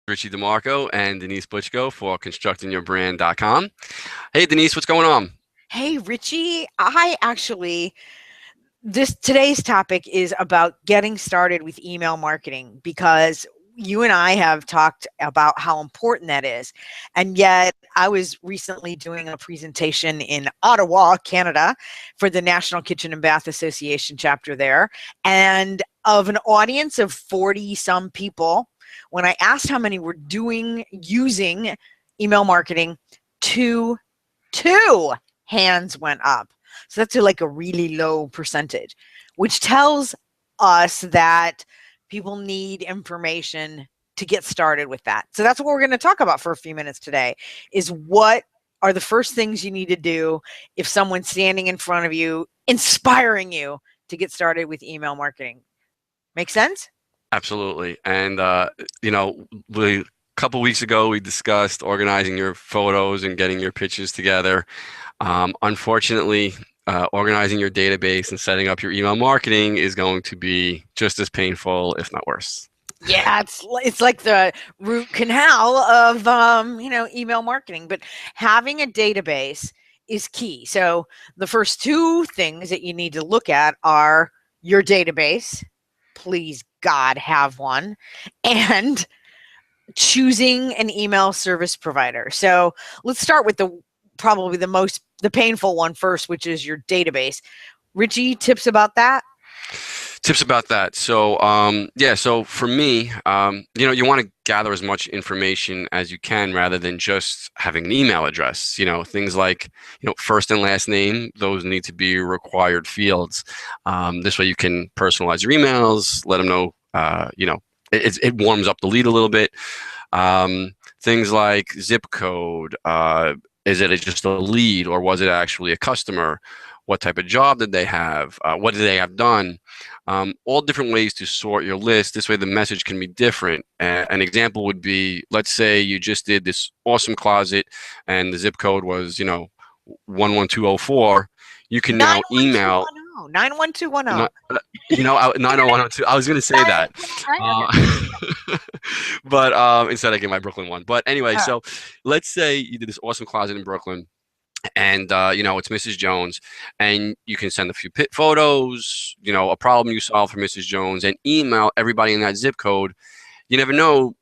Richie DeMarco and Denise Butchko for constructingyourbrand.com. Hey, Denise, what's going on? Hey, Richie, I actually, this today's topic is about getting started with email marketing because you and I have talked about how important that is. And yet, I was recently doing a presentation in Ottawa, Canada, for the National Kitchen and Bath Association chapter there. And of an audience of 40 some people, when I asked how many were using email marketing, two two hands went up. So that's like a really low percentage, which tells us that people need information to get started with that. So that's what we're going to talk about for a few minutes today is what are the first things you need to do if someone's standing in front of you, inspiring you to get started with email marketing. Make sense? Absolutely. And, a couple weeks ago, we discussed organizing your photos and getting your pictures together. Unfortunately, organizing your database and setting up your email marketing is going to be just as painful, if not worse. Yeah, it's like the root canal of email marketing, but having a database is key. So the first two things that you need to look at are your database. Please God have one, and choosing an email service provider. So let's start with probably the painful one first, which is your database. Richie, tips about that? Tips about that. So for me, you want to gather as much information as you can rather than just having an email address. Things like, first and last name, those need to be required fields. This way you can personalize your emails, let them know, it warms up the lead a little bit. Things like zip code, is it just a lead or was it actually a customer? What type of job did they have? What did they have done? All different ways to sort your list. This way the message can be different. An example would be, let's say you just did this awesome closet and the zip code was, 11204. You can now email 91210. 90102. I was going to say that. But instead I get my Brooklyn one. But anyway, so let's say you did this awesome closet in Brooklyn and it's Mrs. Jones, and you can send a few pit photos, a problem you solved for Mrs. Jones, and email everybody in that zip code. You never know,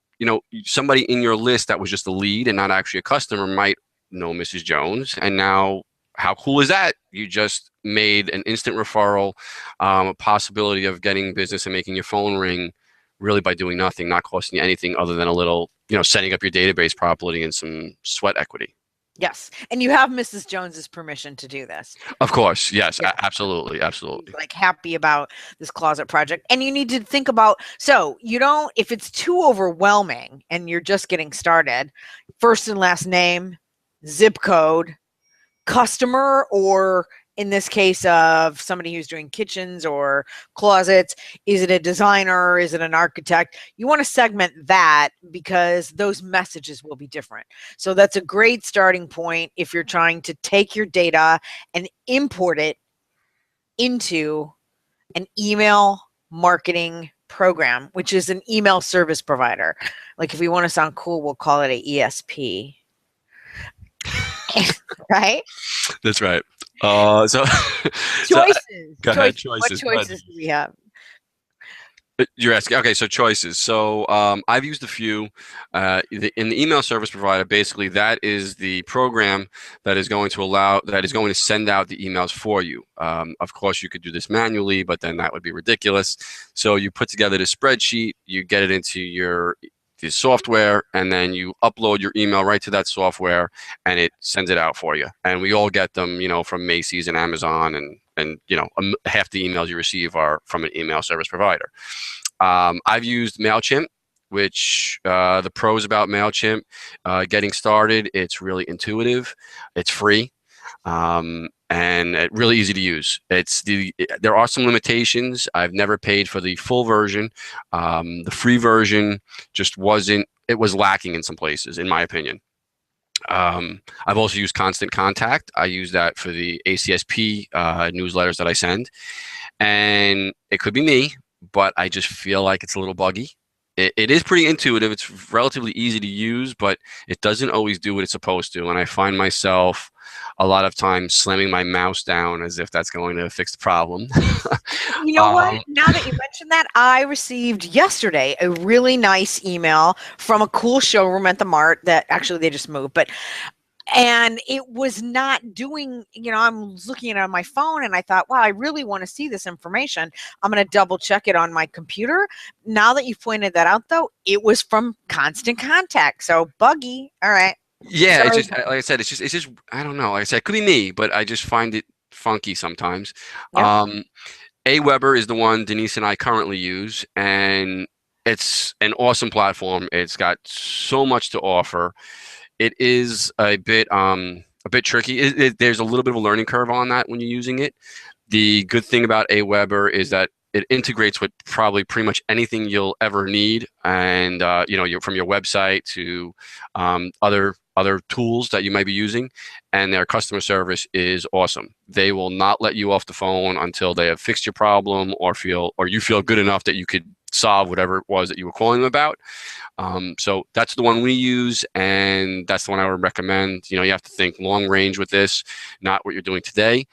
somebody in your list that was just a lead and not actually a customer might know Mrs. Jones, and now how cool is that? You just made an instant referral, a possibility of getting business and making your phone ring really by doing nothing, not costing you anything other than a little, setting up your database properly and some sweat equity. Yes. And you have Mrs. Jones's permission to do this. Of course. Yes, Yeah. absolutely. Absolutely. Like happy about this closet project. And you need to think about, so you don't, if it's too overwhelming and you're just getting started, first and last name, zip code, customer, or in this case of somebody who's doing kitchens or closets, is it a designer? Is it an architect? You want to segment that because those messages will be different. So that's a great starting point if you're trying to take your data and import it into an email marketing program, which is an email service provider. Like if we want to sound cool, we'll call it a ESP. Right? That's right. Choices. Go ahead. Choices. What choices do we have? You're asking. Okay, so choices. So I've used a few. In the email service provider, basically that is the program that is going to send out the emails for you. Of course, you could do this manually, but then that would be ridiculous. So you put together the spreadsheet, you get it into the software, and then you upload your email right to that software, and it sends it out for you. And we all get them, from Macy's and Amazon, and half the emails you receive are from an email service provider. I've used MailChimp, which the pros about MailChimp, getting started, it's really intuitive, it's free, and really easy to use. There are some limitations. I've never paid for the full version. The free version just wasn't. It was lacking in some places, in my opinion. I've also used Constant Contact. I use that for the ACSP newsletters that I send, and it could be me, but I just feel like it's a little buggy. it is pretty intuitive. It's relatively easy to use, but it doesn't always do what it's supposed to. And I find myself a lot of times slamming my mouse down as if that's going to fix the problem. You know what? um, Now that you mentioned that, I received yesterday a really nice email from a cool showroom at the Mart that actually they just moved, but and it was not doing, I'm looking at it on my phone and I thought, wow, I really want to see this information. I'm going to double check it on my computer. Now that you've pointed that out, though, it was from Constant Contact. So buggy. All right. yeah, it's Sorry. just like I said, it's just I don't know. Like I said, it could be me, but I just find it funky sometimes. Yep. Um, Aweber is the one Denise and I currently use, and it's an awesome platform. It's got so much to offer. It is a bit tricky. There's a little bit of a learning curve on that when you're using it. The good thing about Aweber is that it integrates with probably pretty much anything you'll ever need, and from your website to other tools that you might be using. And their customer service is awesome. They will not let you off the phone until they have fixed your problem or you feel good enough that you could solve whatever it was that you were calling them about. So that's the one we use, and that's the one I would recommend. You have to think long range with this, not what you're doing today.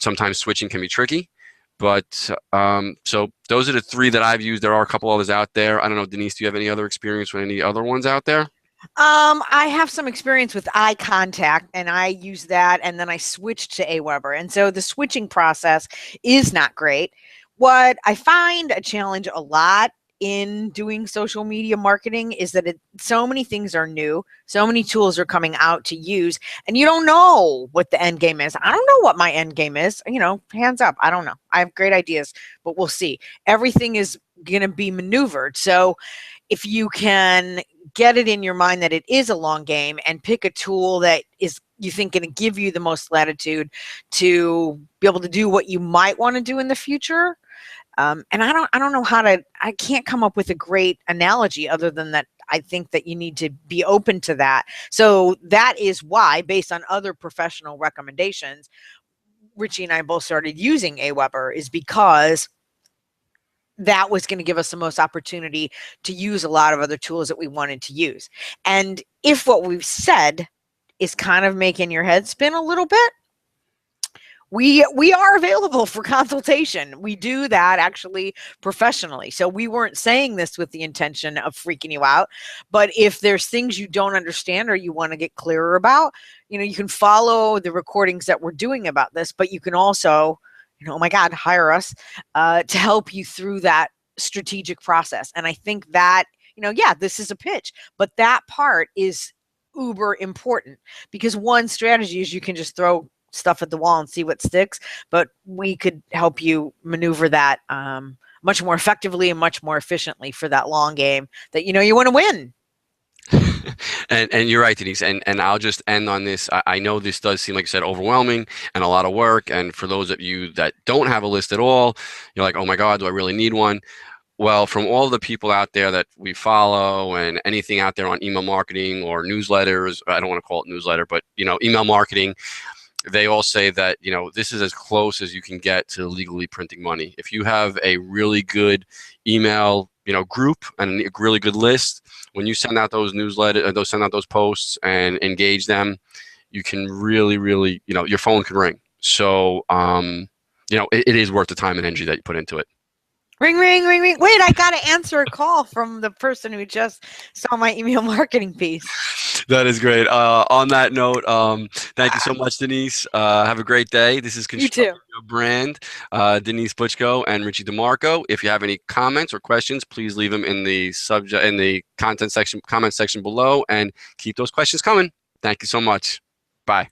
Sometimes switching can be tricky, but so those are the three that I've used. There are a couple others out there. I don't know, Denise, do you have any other experience with any other ones out there? I have some experience with eye contact and I use that and then I switched to Aweber. And so the switching process is not great. What I find a challenge a lot in doing social media marketing is that so many things are new, so many tools are coming out to use, and you don't know what the end game is. I don't know what my end game is. Hands up. I don't know. I have great ideas, but we'll see. Everything is going to be maneuvered. So if you can get it in your mind that it is a long game and pick a tool that is you think going to give you the most latitude to be able to do what you might want to do in the future. And I don't know I can't come up with a great analogy other than that. I think that you need to be open to that. So that is why, based on other professional recommendations, Richie and I both started using Aweber, is because that was going to give us the most opportunity to use a lot of other tools that we wanted to use. And if what we've said is kind of making your head spin a little bit, we are available for consultation. We do that actually professionally. So we weren't saying this with the intention of freaking you out, but if there's things you don't understand or you want to get clearer about, you can follow the recordings that we're doing about this, but you can also, oh my God, hire us to help you through that strategic process. And I think that, yeah, this is a pitch, but that part is uber important, because one strategy is you can just throw stuff at the wall and see what sticks, but we could help you maneuver that much more effectively and much more efficiently for that long game that you want to win. And you're right, Denise. And I'll just end on this. I know this does seem, like you said, overwhelming and a lot of work. And for those of you that don't have a list at all, you're like, oh my God, do I really need one? Well, from all the people out there that we follow and anything out there on email marketing or newsletters, I don't want to call it newsletter, but email marketing, they all say that this is as close as you can get to legally printing money. If you have a really good email group and a really good list, when you send out those newsletters, send out those posts and engage them, you can really your phone can ring. So it is worth the time and energy that you put into it. Ring, ring, ring, ring. Wait, I got to answer a call from the person who just saw my email marketing piece. That is great. On that note, thank you so much, Denise. Have a great day. This is You too. Constructing Your Brand, Denise Butchko and Richie DeMarco. If you have any comments or questions, please leave them in the comment section below, and keep those questions coming. Thank you so much. Bye.